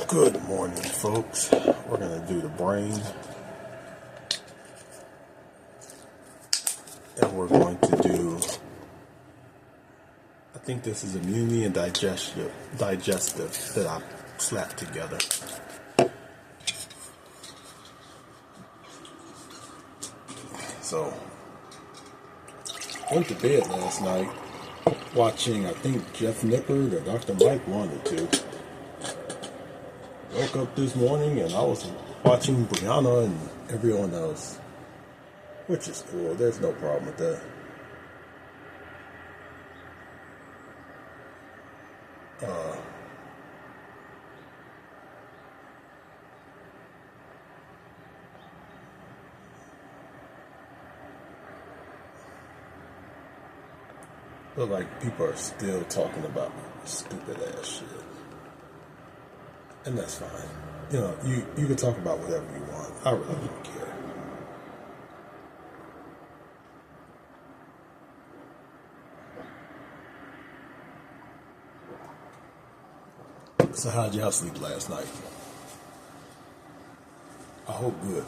Good morning, folks. We're going to do the brain, and we're going to do, I think this is immunity and digestive that I slapped together. So, went to bed last night watching, I think, Jeff Nippard or Dr. Mike wanted to. Woke up this morning and I was watching Brianna and everyone else, which is cool. There's no problem with that. But like, people are still talking about stupid ass shit. And that's fine. You know, you can talk about whatever you want. I really don't care. So how'd y'all sleep last night? I hope good.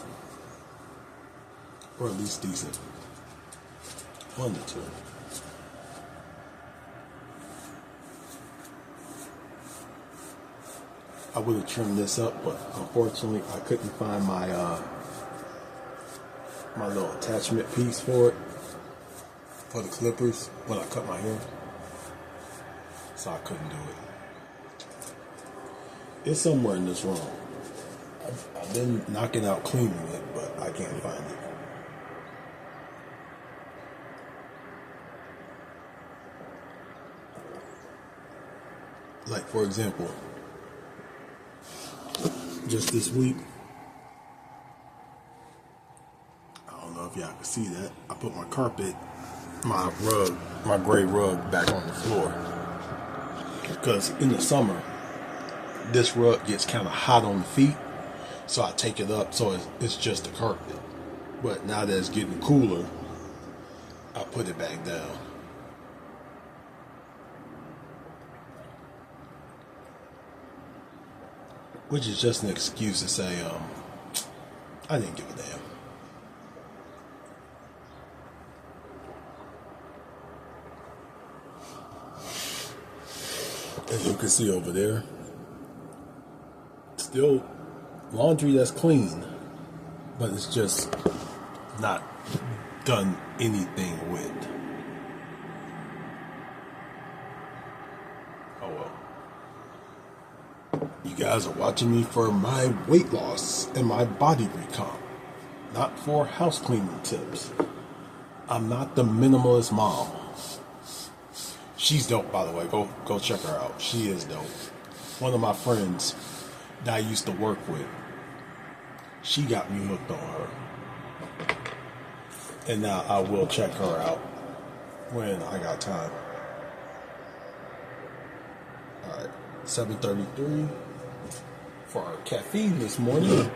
Or at least decent. 1 to 2. I would have trimmed this up, but unfortunately I couldn't find my my little attachment piece for it, for the clippers when I cut my hair, so I couldn't do it. It's somewhere in this room. I've been knocking out cleaning it, but I can't find it. Like, for example, just this week, I don't know if y'all can see that, I put my carpet, my rug, my gray rug back on the floor. Because in the summer, this rug gets kind of hot on the feet, so I take it up so it's just a carpet. But now that it's getting cooler, I put it back down. Which is just an excuse to say, I didn't give a damn. As you can see over there, still laundry that's clean, but it's just not done anything with. Oh well. You guys are watching me for my weight loss and my body recomp, not for house cleaning tips. I'm not the minimalist mom. She's dope, by the way. Go check her out. She is dope. One of my friends that I used to work with, she got me hooked on her. And now I will check her out when I got time. Alright, 7:33 for our caffeine this morning.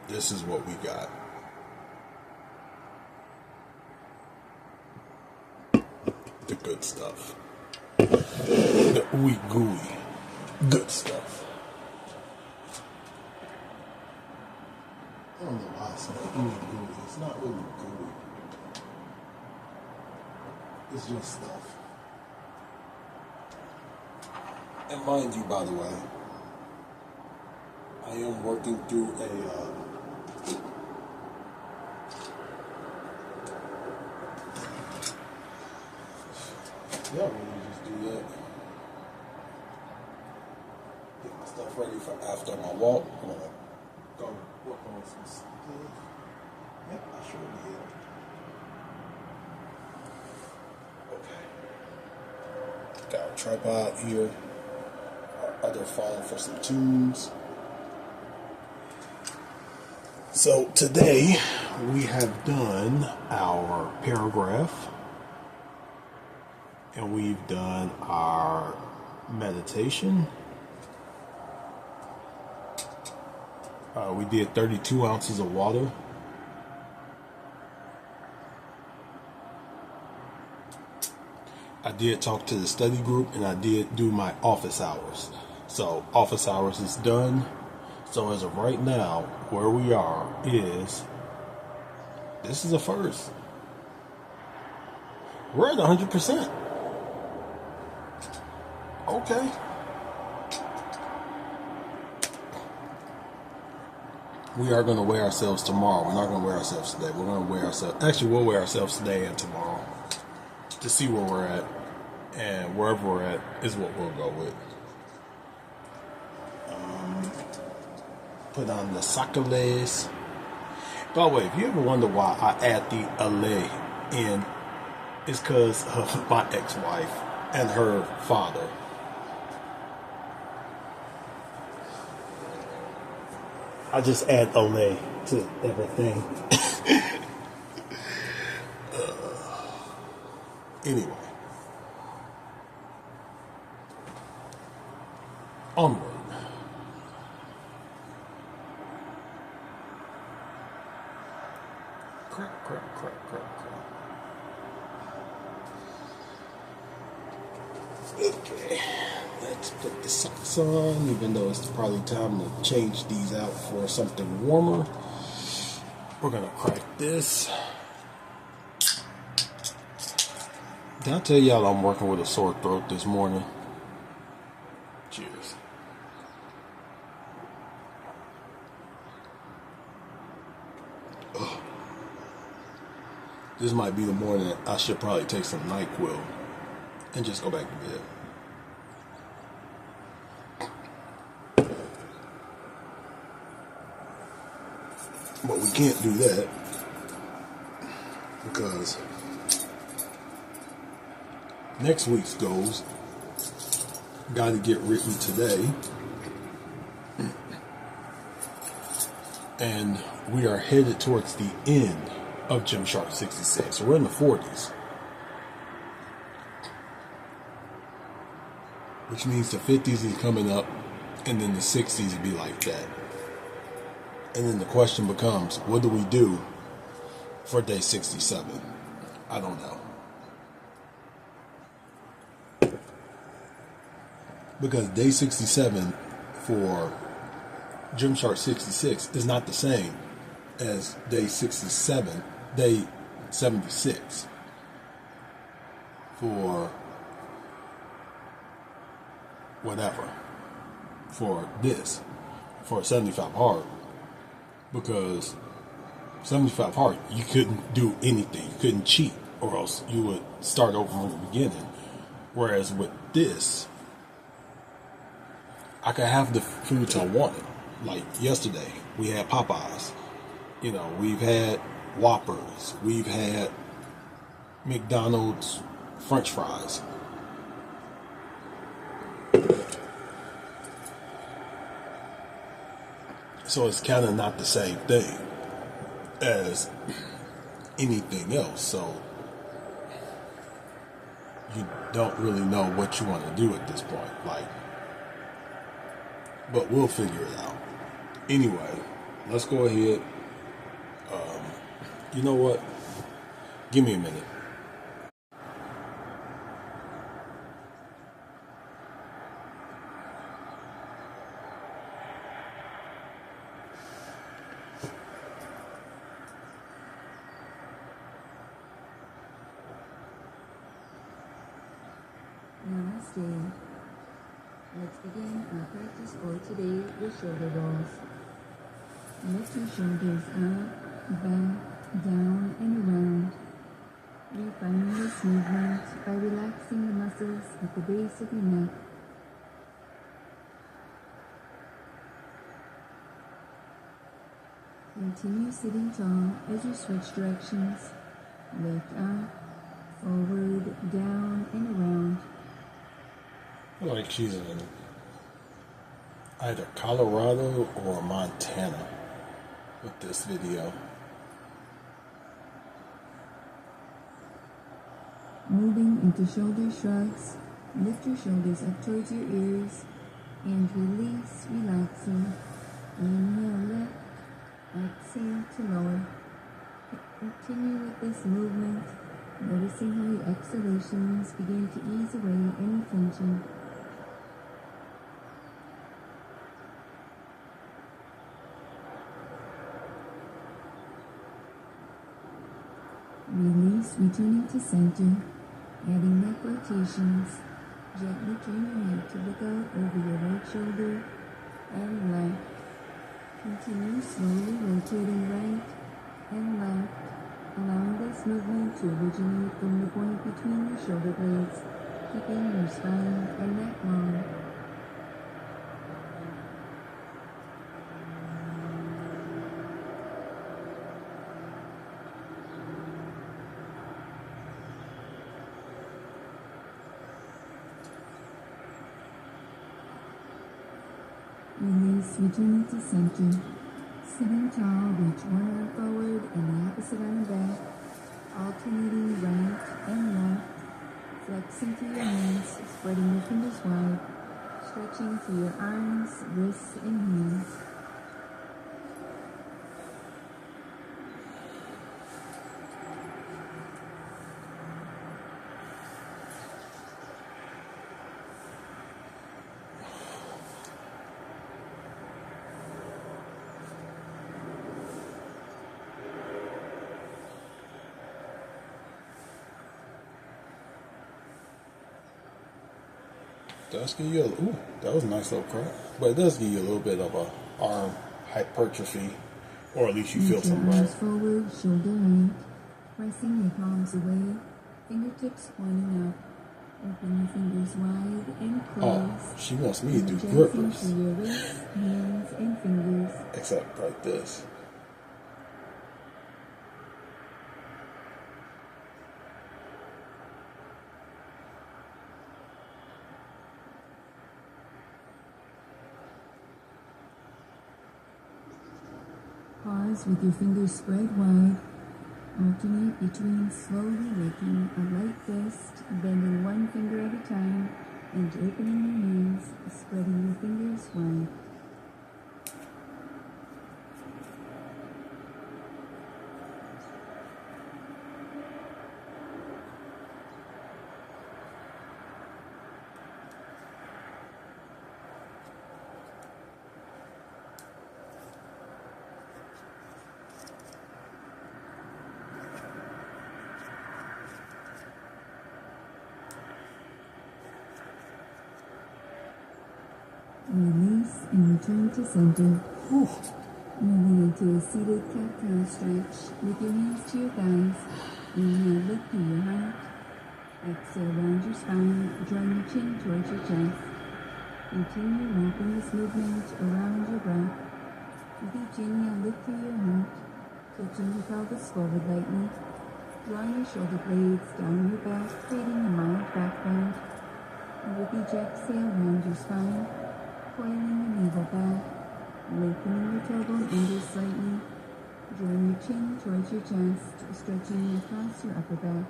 This is what we got. The good stuff. The ooey gooey good stuff. I don't know why I said ooey gooey. It's not really gooey. It's just stuff. And mind you, by the way, I am working through a yeah, we just do that. Get my stuff ready for after my walk. I'm gonna go work on some stuff. Yep, I sure did. Okay. Got a tripod here. Our other phone for some tunes. So today we have done our paragraph. And we've done our meditation. We did 32 ounces of water. I did talk to the study group, and I did do my office hours. So office hours is done. So as of right now, where we are is, this is a first. We're at 100%. Okay. We are going to weigh ourselves tomorrow. We're not going to weigh ourselves today. We're going to weigh ourselves. Actually, we'll weigh ourselves today and tomorrow to see where we're at. And wherever we're at is what we'll go with. Put on the sacales. By the way, if you ever wonder why I add the ale in, it's because of my ex-wife and her father. I just add ole to everything. Anyway. Onward. Crap, crap, crap, crap, crap. Okay, let's put the socks on, even though it's probably time to change these out for something warmer. We're gonna crack this. Did I tell y'all I'm working with a sore throat this morning? Cheers. Ugh. This might be the morning that I should probably take some NyQuil and just go back to bed. But we can't do that because next week's goals got to get written today, and we are headed towards the end of Gymshark66. We're in the 40s, which means the 50s is coming up, and then the 60s will be like that. And then the question becomes, what do we do for day 67? I don't know. Because day 67 for Gymshark66 is not the same as day 76 for whatever, for this, for 75 hard. Because 75 hard, you couldn't do anything, you couldn't cheat, or else you would start over from the beginning. Whereas with this, I could have the foods I wanted. Like yesterday, we had Popeyes. You know, we've had Whoppers. We've had McDonald's French fries. So it's kind of not the same thing as anything else. So you don't really know what you want to do at this point. But we'll figure it out. Anyway, let's go ahead. You know what? Give me a minute. Namaste. Let's begin our practice for today with shoulder rolls. Lift your shoulders up, back, down, and around. Refining this movement by relaxing the muscles at the base of your neck. Continue sitting tall as you switch directions. Lift up, forward, down, and around. I like she's in either Colorado or Montana with this video. Moving into shoulder shrugs, lift your shoulders up towards your ears and release, relaxing. Inhale, lift, exhale to lower. Continue with this movement, noticing how you exhale relaxations begin to ease away any tension. Release, returning to center, adding neck rotations. Gently turn your head to look out over your right shoulder and left. Continue slowly rotating right and left, allowing this movement to originate from the point between your shoulder blades, keeping your spine and neck long. Release, returning to center. Sitting tall, reach one arm forward and the opposite arm back, alternating right and left. Flex into your hands, spreading your fingers wide, stretching through your arms, wrists, and hands. Does give you ooh, that was a nice little crack. But it does give you a little bit of a arm hypertrophy, or at least you feel something right. Forward, shoulder height, pressing your palms away, fingertips pointing up. Open your fingers wide and close. Oh, she wants me to do grippers. Through your wrists, hands, and fingers. Except like this. Pause with your fingers spread wide. Alternate between slowly making a light fist, bending one finger at a time, and opening your hands, spreading your fingers wide. Release and return to center. Moving into a seated cat-cow stretch with your hands to your thighs. Inhale, lift through your heart. Exhale, round your spine, drawing your chin towards your chest. Continue wrapping this movement around your breath. With each inhale, lift through your heart, tilting your pelvis forward lightly. Drawing your shoulder blades down your back, creating a mild back bend. And with each exhale, round your spine, coiling your navel back, lengthening your tailbone under slightly, drawing your chin towards your chest, stretching across your upper back.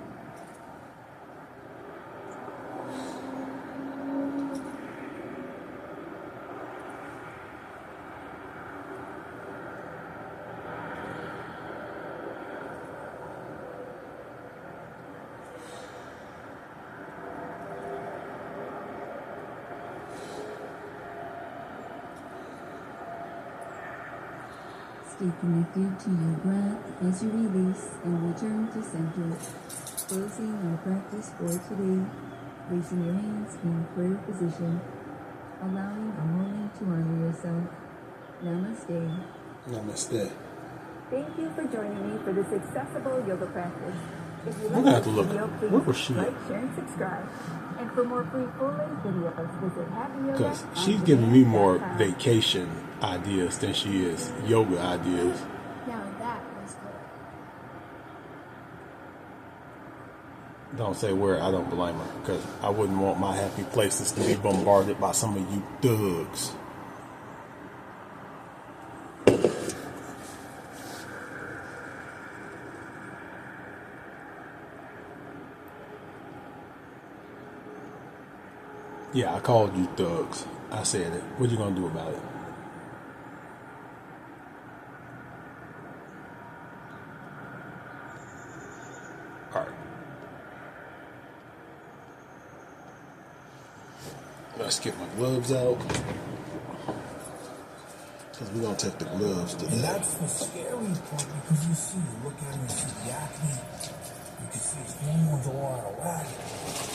Stay connected to your breath as you release and return to center. Closing our practice for today, raising your hands in prayer position, allowing a moment to honor yourself. Namaste. Namaste. Thank you for joining me for this accessible yoga practice. If you I'm like gonna have to this look. video, Where please was she? like, share, and subscribe. And for more free full-length videos, visit Happy Yoga. Because she's giving me more vacation ideas than she is yoga ideas. Now that was good. Don't say where, I don't blame her. Because I wouldn't want my happy places to be bombarded by some of you thugs. Yeah, I called you thugs. I said it. What you gonna do about it? All right. Let's get my gloves out, because we're going to take the gloves today. And that's the scary part, because you see, you look at him, you see the acne, you can see his hormones all out of whack.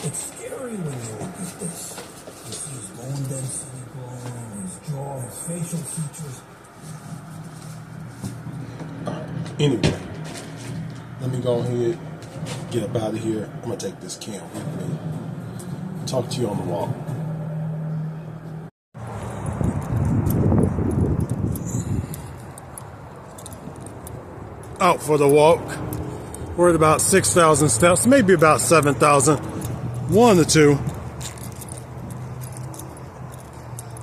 It's scary when you look at this. You see his bone density growing, his jaw, his facial features. Anyway, let me go ahead, get up out of here. I'm going to take this cam with me. Talk to you on the walk. Out for the walk. We're at about 6,000 steps, maybe about 7,000. One or two.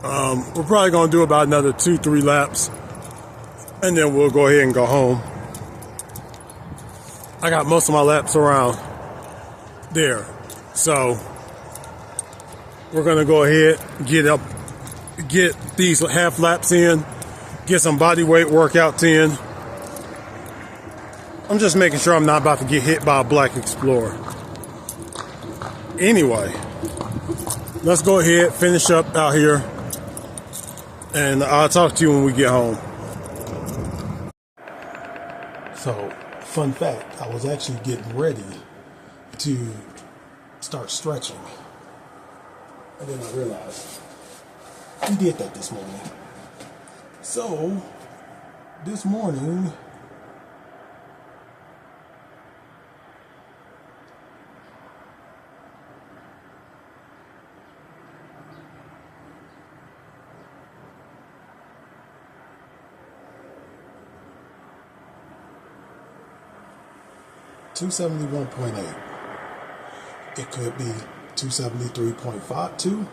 We're probably going to do about another 2-3 laps, and then we'll go ahead and go home. I got most of my laps around there, so we're going to go ahead, get these half laps in, get some body weight workouts in. I'm just making sure I'm not about to get hit by a Black Explorer. Anyway, let's go ahead, finish up out here, and I'll talk to you when we get home. So, fun fact, I was actually getting ready to start stretching, and then I realized we did that this morning. So, this morning, $271.8. It could be 273.52.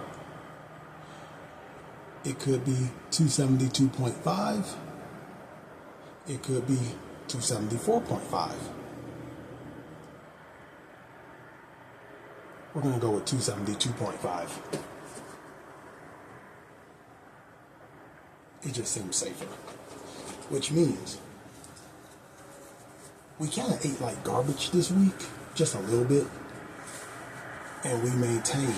It could be 272.5. It could be 274.5. We're going to go with 272.5. It just seems safer. Which means we kind of ate like garbage this week, just a little bit, and we maintained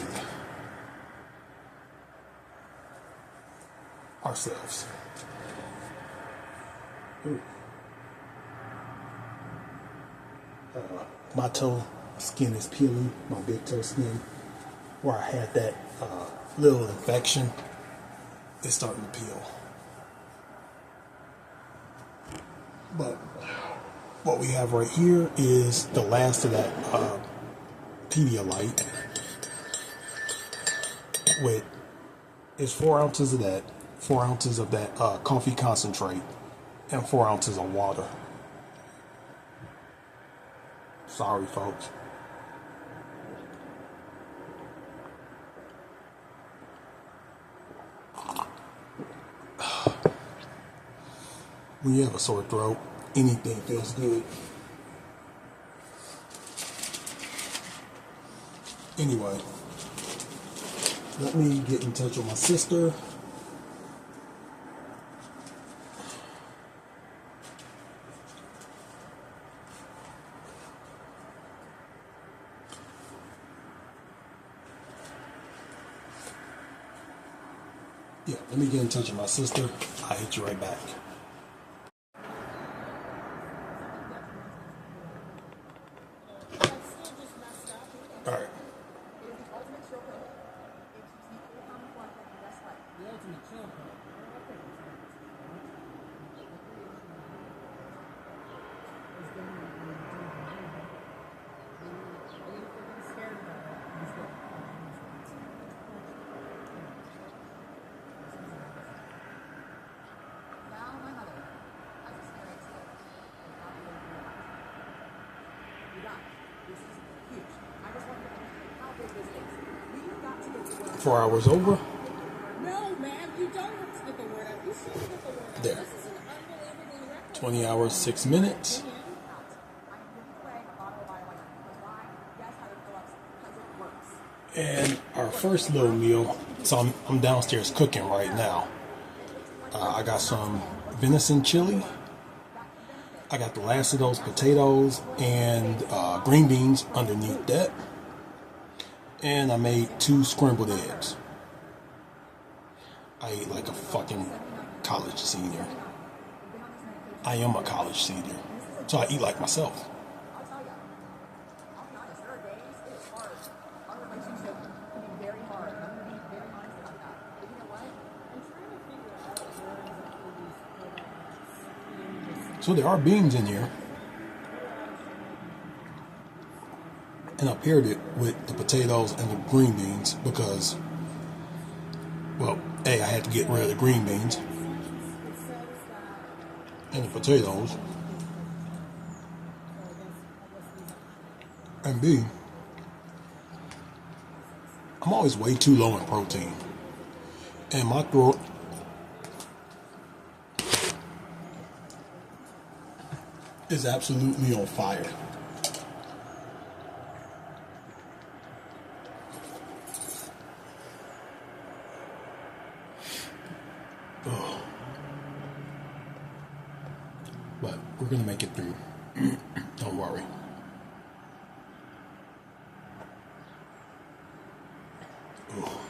ourselves. My toe skin is peeling, my big toe skin, where I had that little infection, is starting to peel. But what we have right here is the last of that Pedialyte. With is 4 ounces of that, 4 ounces of that coffee concentrate, and 4 ounces of water. Sorry, folks. When you have a sore throat, anything feels good. Anyway, let me get in touch with my sister. Yeah, let me get in touch with my sister. I'll hit you right back. All right. Huge. 4 hours over. No, man, you don't have to get the word out. You should get the word out. There. This is an unbelievable record. 20 hours, 6 minutes. And our first little meal, so I'm downstairs cooking right now. I got some venison chili. I got the last of those potatoes and green beans underneath that. And I made 2 scrambled eggs. I eat like a fucking college senior. I am a college senior. So I eat like myself. So there are beans in here. And I paired it with the potatoes and the green beans because, well, A, I had to get rid of the green beans and the potatoes. And B, I'm always way too low in protein. And my throat is absolutely on fire. Oh. But we're gonna make it through. Don't worry. Oh.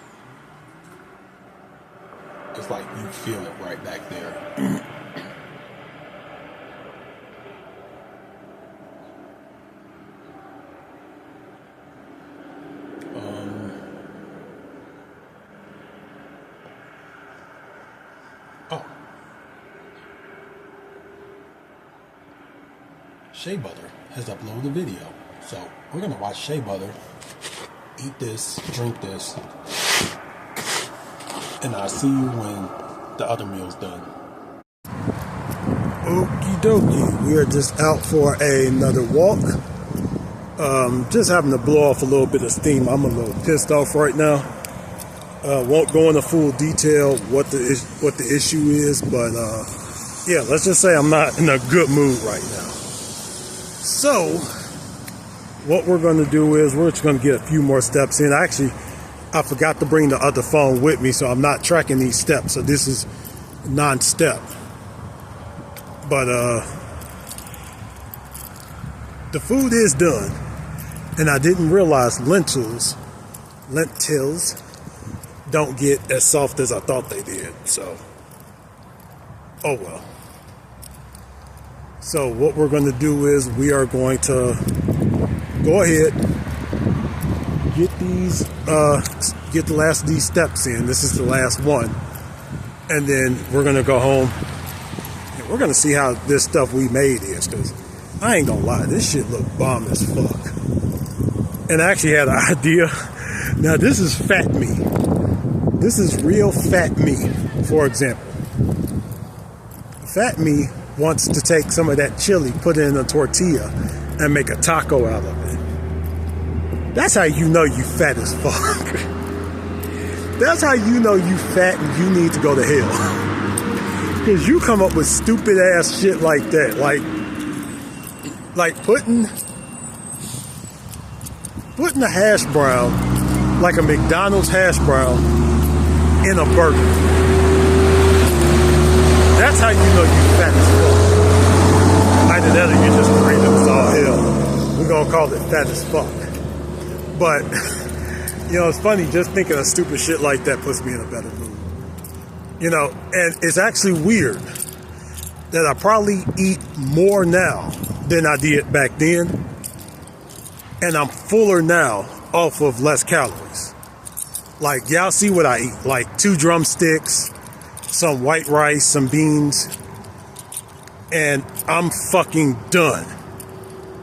It's like you feel it right back there. Oh. Shea Butter has uploaded a video. So we're gonna watch Shea Butter eat this, drink this, and I'll see you when the other meal's done. Okie dokie, we are just out for another walk. Just having to blow off a little bit of steam. I'm a little pissed off right now. Won't go into full detail what the issue is, but yeah, let's just say I'm not in a good mood right now. So what we're going to do is we're just going to get a few more steps in. Actually, I forgot to bring the other phone with me, so I'm not tracking these steps. So this is non-step. But the food is done, and I didn't realize lentils don't get as soft as I thought they did. So, oh well. So what we're going to do is we are going to go ahead, get the last of these steps in. This is the last one, and then we're going to go home and we're going to see how this stuff we made is, because I ain't gonna lie, this shit look bomb as fuck. And I actually had an idea. Now this is fat meat. This is real fat meat. For example, fat meat wants to take some of that chili, put it in a tortilla, and make a taco out of it. That's how you know you fat as fuck. That's how you know you fat and you need to go to hell. Because you come up with stupid ass shit like that. Like putting a hash brown, like a McDonald's hash brown, in a burger. That's how you know you fat as fuck. Either that or you just afraid of us all hell. We're gonna call it fat as fuck. But, you know, it's funny, just thinking of stupid shit like that puts me in a better mood. You know, and it's actually weird that I probably eat more now than I did back then. And I'm fuller now off of less calories. Like, y'all see what I eat. Like 2 drumsticks, some white rice, some beans, and I'm fucking done.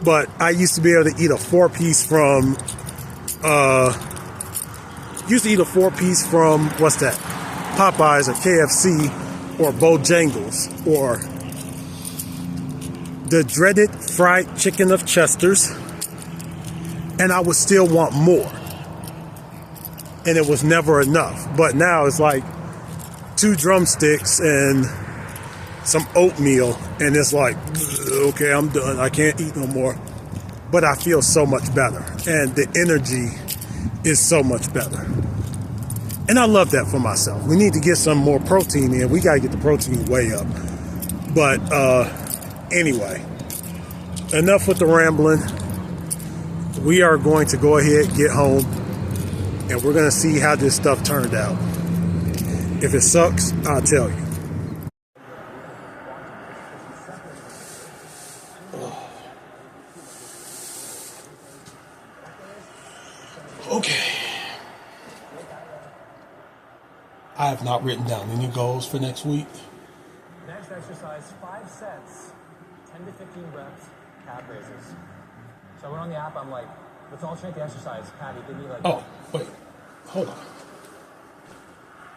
But I used to be able to eat a 4-piece from, what's that? Popeyes or KFC or Bojangles or the dreaded fried chicken of Chester's, and I would still want more. And it was never enough. But now it's like 2 drumsticks and some oatmeal, and it's like, okay, I'm done. I can't eat no more. But I feel so much better, and the energy is so much better. And I love that for myself. We need to get some more protein in. We got to get the protein way up. But anyway, enough with the rambling. We are going to go ahead, get home, and we're going to see how this stuff turned out. If it sucks, I'll tell you. Okay. I have not written down any goals for next week. Next exercise, 5 sets, 10 to 15 reps, calf raises. So I went on the app, I'm like, let's alternate the exercise. Patty, give me like... Oh, wait. Hold on.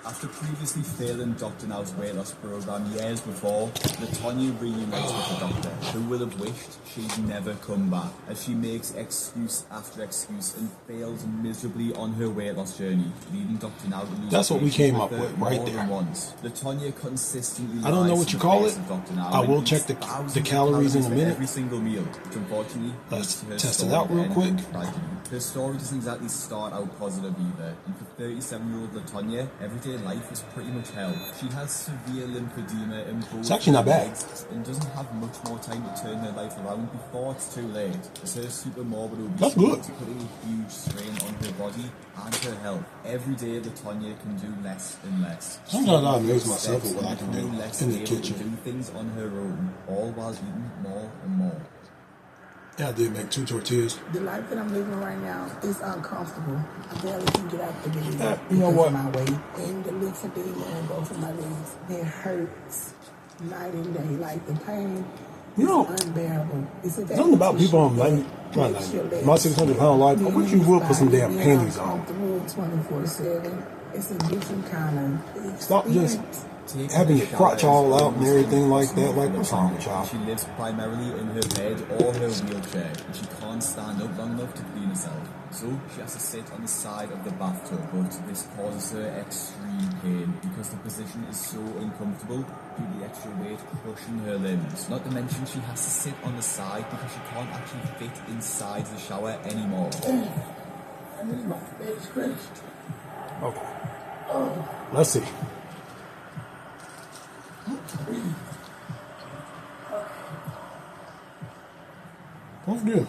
After previously failing Dr. Now's weight loss program years before, Latonya reunites with the doctor, who will have wished she'd never come back, as she makes excuse after excuse and fails miserably on her weight loss journey, leading Dr. Now to lose. That's what we came up with right there. Once. Latonya consistently I don't know what you call it. I will check the calories in a minute. Every single meal, which unfortunately let's test it out real quick. Her story doesn't exactly start out positive either, and for 37-year-old Latonya, everyday life is pretty much hell. She has severe lymphedema in both it's actually not bad. legs and doesn't have much more time to turn her life around before it's too late. As her super morbid obesity is putting a huge strain on her body and her health. Every day Latonya can do less and less. Sometimes I amaze myself at what I can do in the kitchen. Do things on her own, all while eating more and more. Yeah, I did make 2 tortillas. The life that I'm living right now is uncomfortable. I barely can get out the bed You know what? Of my weight and the lymphedema in both of my legs. It hurts night and day. Like the pain is unbearable. It's something about people on my 600-pound life. I wish you would put some damn panties on. 24/7. It's a different kind of Stop just having your crotch all out and everything like that. Like, what's wrong with y'all? She lives primarily in her bed or her wheelchair, and she can't stand up long enough to clean herself. So she has to sit on the side of the bathtub, but this causes her extreme pain because the position is so uncomfortable due to the extra weight crushing her limbs. Not to mention she has to sit on the side because she can't actually fit inside the shower anymore. I need my face scratched. Okay. Let's see. What's good?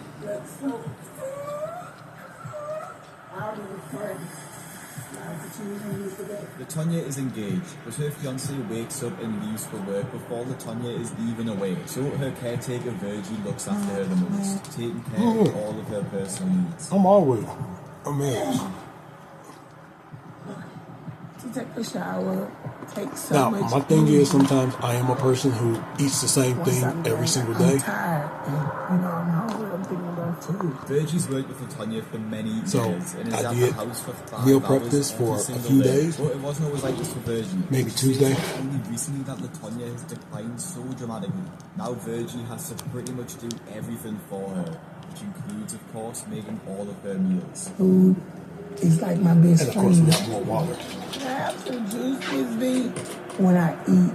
Latonya is engaged, but her fiance wakes up and leaves for work before Latonya is even awake. So her caretaker Virgie looks after her the most, taking care of all of her personal needs. I'm always amazed. To take a shower, take so now, much. My thing is sometimes I am a person who eats the same thing every single day. I'm tired, and I'm hungry. I'm thinking about food. Virgie's worked with Latonya for many years, and is at the house for 5 meal prep hours this for a every few day. days. But it wasn't always like this for Virgie. Maybe Tuesday. It's only recently that Latonya has declined so dramatically. Now Virgie has to pretty much do everything for her, which includes, of course, making all of her meals. Food is like my best And of friend. course, we got more water. I have some juice with me. When I eat,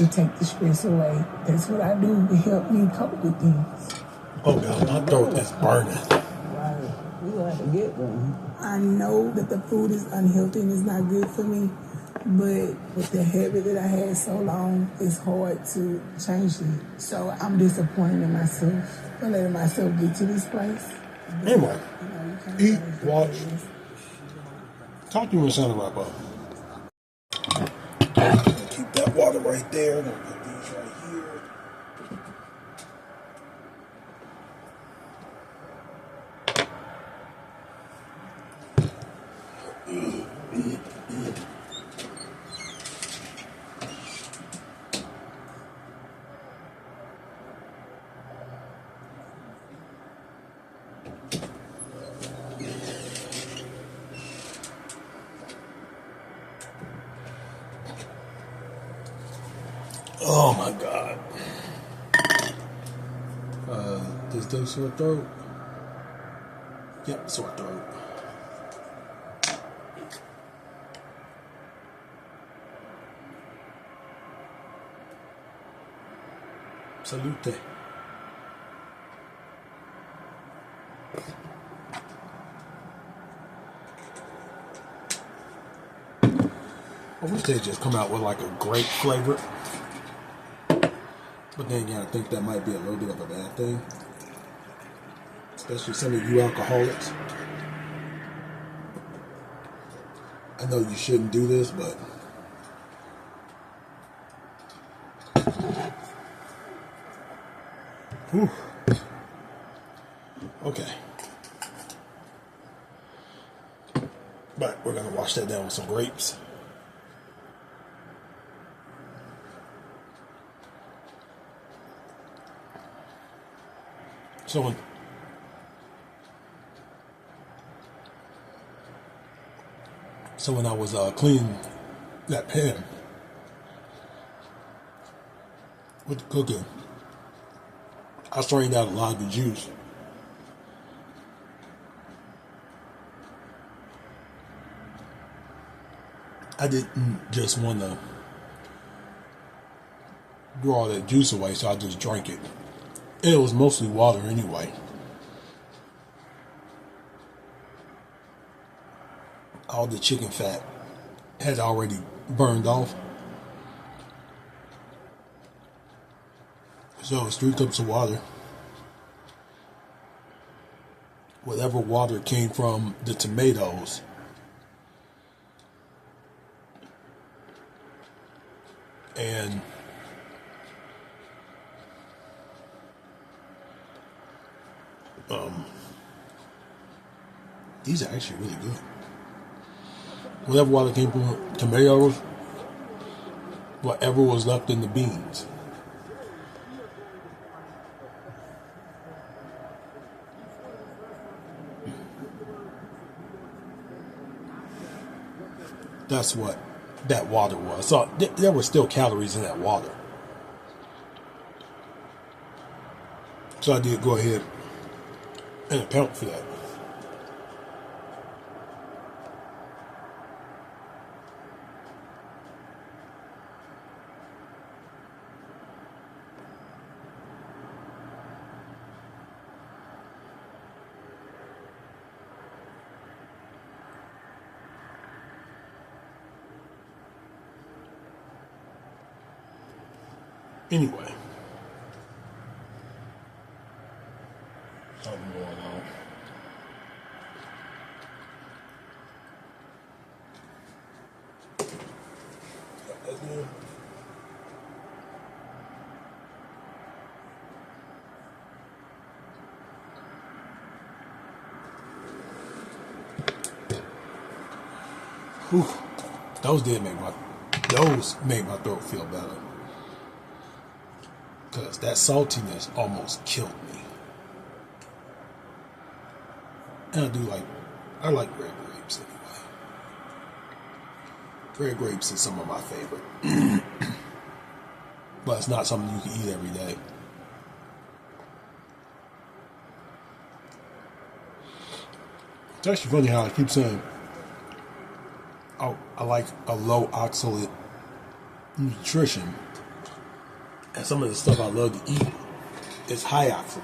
it takes the stress away. That's what I do to help me cope with things. Oh God, my throat is burning. Right. We gonna have to get one. I know that the food is unhealthy and it's not good for me, but with the habit that I had so long, it's hard to change it. So I'm disappointed in myself for letting myself get to this place. Anyway, eat, watch. Talk to you when it's time to wrap up. Keep that water right there. I'm gonna put these right here. Oh my God. Does do sore throat? Yep, sore throat. Salute. I wish they'd just come out with like a grape flavor. But then you gotta think that might be a little bit of a bad thing. Especially some of you alcoholics. I know you shouldn't do this, but Whew. Okay. But we're gonna wash that down with some grapes. So when I was cleaning that pan with the cooking, I strained out a lot of the juice. I didn't just want to draw that juice away, so I just drank it. And it was mostly water anyway. All the chicken fat had already burned off. So it's 3 cups of water. Whatever water came from the tomatoes, and these are actually really good. Whatever water came from tomatoes, whatever was left in the beans. That's what that water was. So there were still calories in that water. So I did go ahead and account for that. Anyway, something going on. That's good. Whew. Those made my throat feel better. Because that saltiness almost killed me. And I like red grapes anyway. Red grapes is some of my favorite. But it's not something you can eat every day. It's actually funny how I keep saying, oh, I like a low oxalate nutrition. And some of the stuff I love to eat is high oxalate.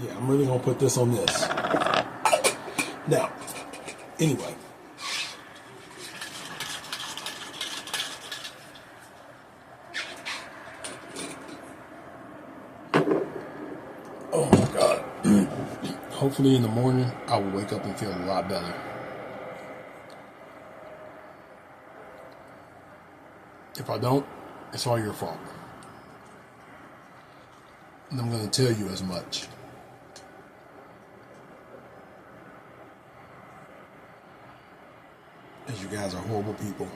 Yeah, I'm really going to put this on this. Now, anyway. Oh my God. Hopefully in the morning, I will wake up and feel a lot better. If I don't, it's all your fault. And I'm going to tell you as much. As you guys are horrible people.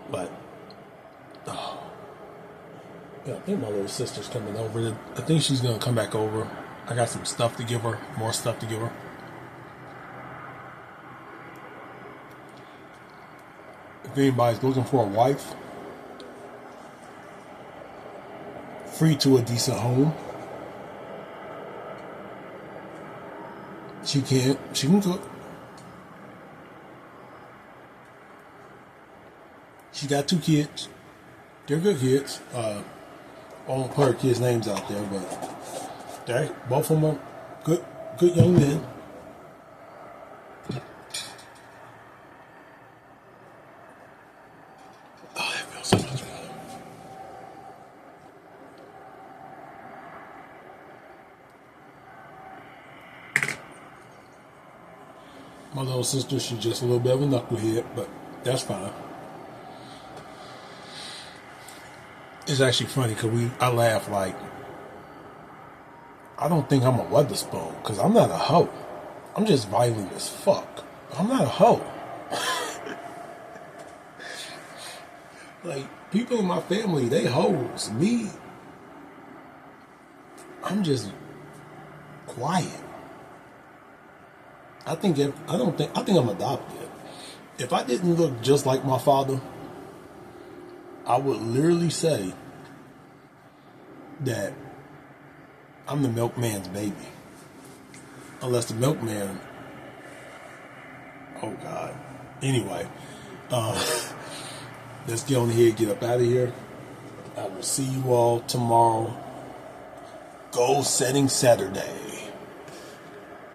But, oh. Yeah, I think my little sister's coming over. I think she's going to come back over. I got some stuff to give her. More stuff to give her. If anybody's looking for a wife, free to a decent home, she can cook. She got 2 kids. They're good kids. I won't put her kids' names out there, but both of them are good young men. Oh, that feels so much better. My little sister, she's just a little bit of a knucklehead, but that's fine. It's actually funny because I laugh like, I don't think I'm a Weatherspoon because I'm not a hoe. I'm just violent as fuck. I'm not a hoe. Like, people in my family, they hoes. Me, I'm just quiet. I think I'm adopted. If I didn't look just like my father, I would literally say that I'm the milkman's baby. Unless the milkman, oh God. Anyway, let's get on here, get up out of here. I will see you all tomorrow. Goal setting Saturday.